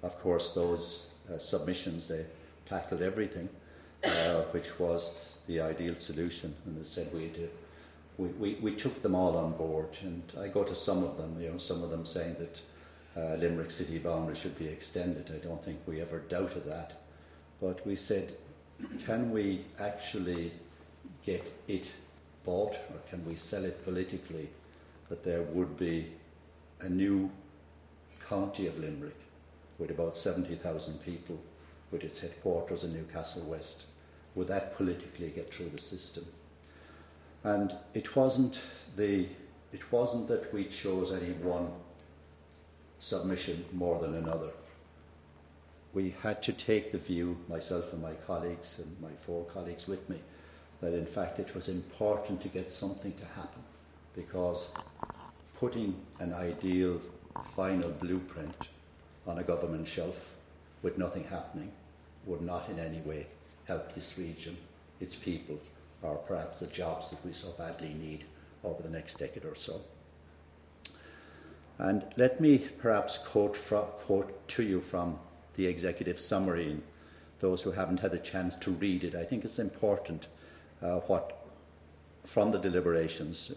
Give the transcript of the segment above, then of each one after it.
of course, those submissions, they tackled everything, which was the ideal solution. And as I said, we took them all on board, and I go to some of them, some of them saying that Limerick city boundary should be extended. I don't think we ever doubted that. But we said, can we actually get it bought, or can we sell it politically, that there would be a new county of Limerick with about 70,000 people, with its headquarters in Newcastle West? Would that politically get through the system? And it wasn't that we chose any one submission more than another. We had to take the view, myself and my colleagues and my 4 colleagues with me, that in fact it was important to get something to happen, because putting an ideal final blueprint on a government shelf with nothing happening would not in any way help this region, its people, or perhaps the jobs that we so badly need over the next decade or so. And let me perhaps quote to you from the executive summary, and those who haven't had a chance to read it. I think it's important what from the deliberations,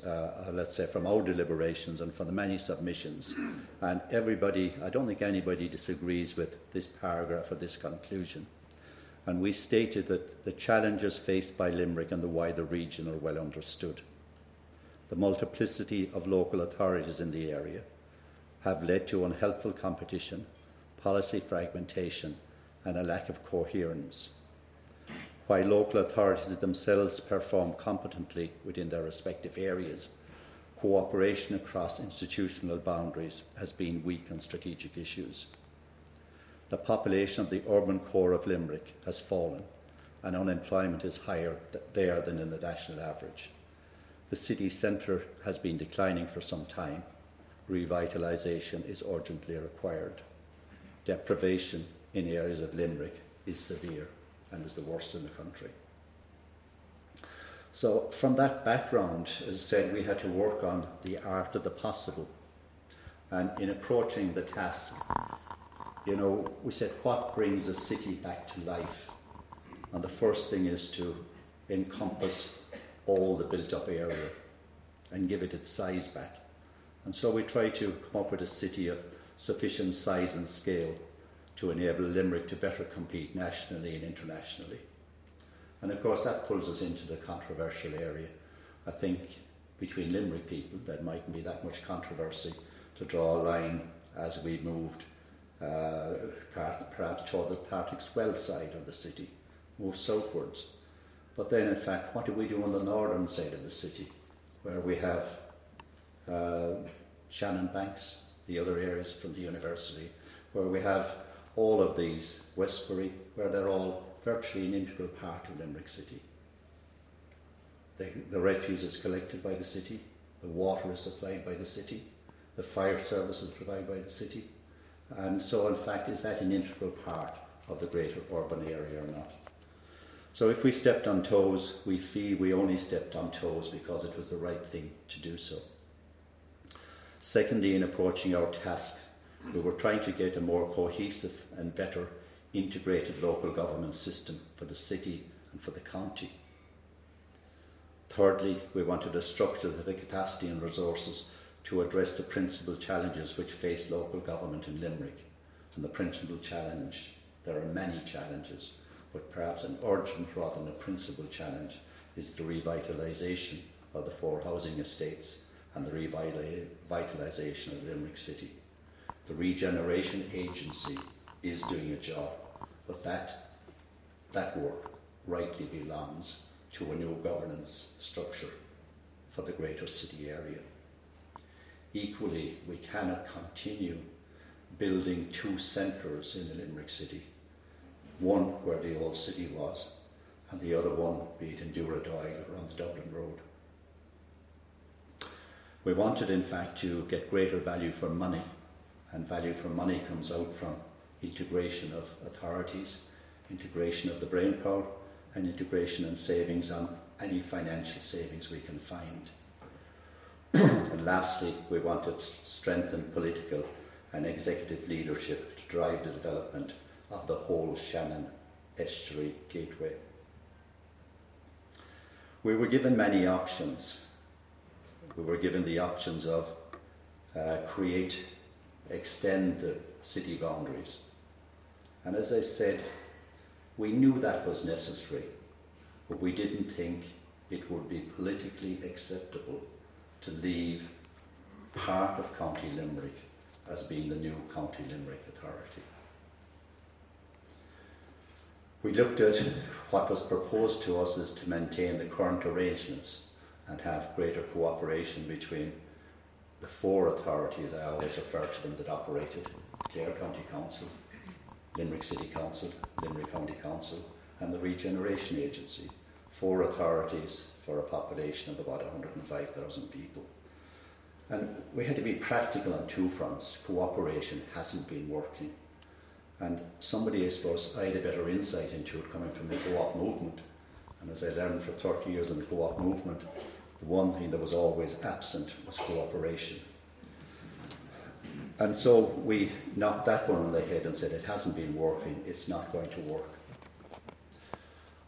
let's say from our deliberations and from the many submissions, and everybody, I don't think anybody disagrees with this paragraph or this conclusion. And we stated that the challenges faced by Limerick and the wider region are well understood. The multiplicity of local authorities in the area have led to unhelpful competition, policy fragmentation, and a lack of coherence. While local authorities themselves perform competently within their respective areas, cooperation across institutional boundaries has been weak on strategic issues. The population of the urban core of Limerick has fallen, and unemployment is higher there than in the national average. The city centre has been declining for some time. Revitalisation is urgently required. Deprivation in areas of Limerick is severe and is the worst in the country. So from that background, as I said, we had to work on the art of the possible. And in approaching the task, we said, what brings a city back to life? And the first thing is to encompass all the built-up area and give it its size back. And so we tried to come up with a city of sufficient size and scale to enable Limerick to better compete nationally and internationally. And of course that pulls us into the controversial area. I think between Limerick people there mightn't be that much controversy to draw a line as we moved perhaps toward the Partick Swell side of the city, move southwards. But then in fact, what do we do on the northern side of the city, where we have Shannon Banks, the other areas from the university, where we have all of these, Westbury, where they're all virtually an integral part of Limerick City. The refuse is collected by the city, the water is supplied by the city, the fire service is provided by the city. And so in fact, is that an integral part of the greater urban area or not? So if we stepped on toes, we feel we only stepped on toes because it was the right thing to do so. Secondly, in approaching our task, we were trying to get a more cohesive and better integrated local government system for the city and for the county. Thirdly, we wanted a structure that had the capacity and resources to address the principal challenges which face local government in Limerick. And the principal challenge, there are many challenges, but perhaps an urgent rather than a principal challenge, is the revitalisation of the 4 housing estates and the revitalisation of Limerick City. The Regeneration Agency is doing a job, but that work rightly belongs to a new governance structure for the greater city area. Equally, we cannot continue building 2 centres in the Limerick City, one where the old city was, and the other one, be it in Duradoyle or on the Dublin Road. We wanted, in fact, to get greater value for money, and value for money comes out from integration of authorities, integration of the brainpower, and integration and savings on any financial savings we can find. And lastly, we wanted strengthened political and executive leadership to drive the development of the whole Shannon Estuary Gateway. We were given many options. We were given the options of extend the city boundaries. And as I said, we knew that was necessary, but we didn't think it would be politically acceptable to leave part of County Limerick as being the new County Limerick Authority. We looked at what was proposed to us is to maintain the current arrangements and have greater cooperation between the four authorities, I always refer to them, that operated: Clare County Council, Limerick City Council, Limerick County Council, and the Regeneration Agency. Four authorities for a population of about 105,000 people. And we had to be practical on two fronts. Cooperation hasn't been working. And somebody, I suppose, I had a better insight into it coming from the co-op movement. And as I learned for 30 years in the co-op movement, the one thing that was always absent was cooperation. And so we knocked that one on the head and said, it hasn't been working, it's not going to work.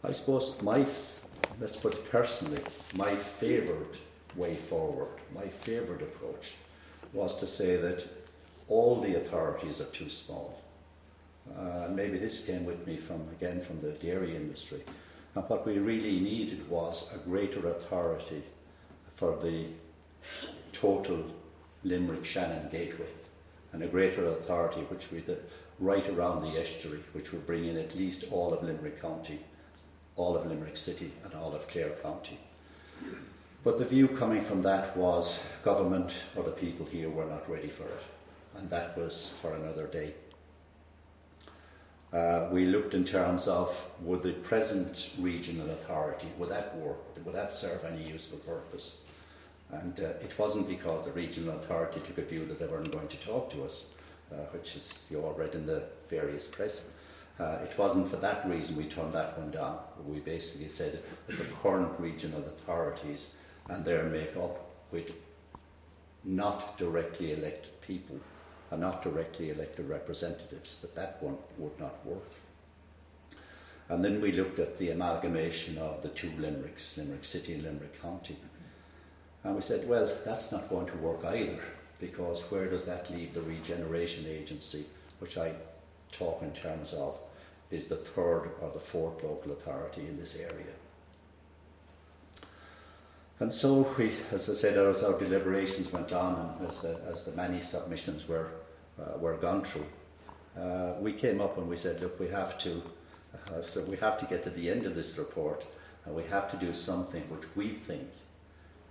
I suppose let's put it personally, my favoured way forward, my favoured approach was to say that all the authorities are too small. Maybe this came with me from the dairy industry. And what we really needed was a greater authority for the total Limerick-Shannon Gateway, and a greater authority which would be right around the estuary, which would bring in at least all of Limerick County, all of Limerick City, and all of Clare County. But the view coming from that was government or the people here were not ready for it, and that was for another day. We looked in terms of, would the present regional authority, would that work, would that serve any useful purpose? And it wasn't because the regional authority took a view that they weren't going to talk to us, which is, you all read in the various press. It wasn't for that reason we turned that one down. We basically said that the current regional authorities and their make-up with not directly elected people and not directly elected representatives, that one would not work. And then we looked at the amalgamation of the two Limericks, Limerick City and Limerick County. And we said, well, that's not going to work either, because where does that leave the Regeneration Agency, which I talk in terms of is the third or the fourth local authority in this area. And so we, as I said, as our deliberations went on and as the many submissions were gone through, we came up and we said, look, we have to get to the end of this report, and we have to do something which we think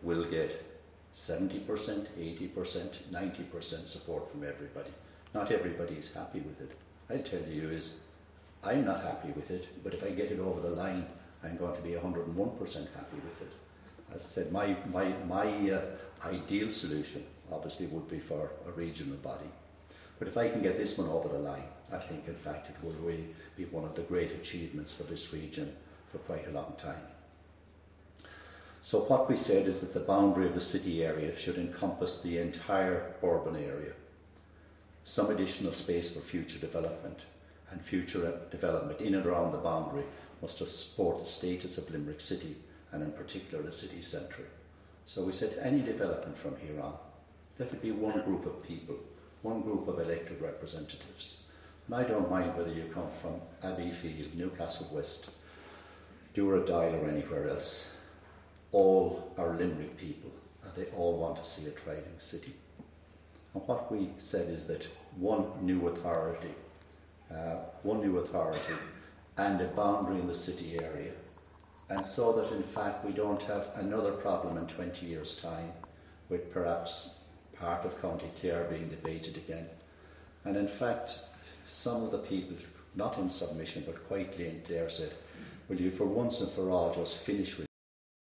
will get 70%, 80%, 90% support from everybody. Not everybody is happy with it. I tell you is, I'm not happy with it, but if I get it over the line, I'm going to be 101% happy with it. As I said, my ideal solution obviously would be for a regional body. But if I can get this one over the line, I think in fact it will really be one of the great achievements for this region for quite a long time. So what we said is that the boundary of the city area should encompass the entire urban area, some additional space for future development, and future development in and around the boundary must support the status of Limerick City, and in particular the city centre. So we said any development from here on, let it be one group of people, one group of elected representatives. And I don't mind whether you come from Abbeyfield, Newcastle West, Duradoyle or anywhere else. All are Limerick people, and they all want to see a thriving city. And what we said is that one new authority and a boundary in the city area, and so that in fact we don't have another problem in 20 years' time with perhaps part of County Clare being debated again. And in fact, some of the people, not in submission but quietly in Clare, said, will you for once and for all just finish with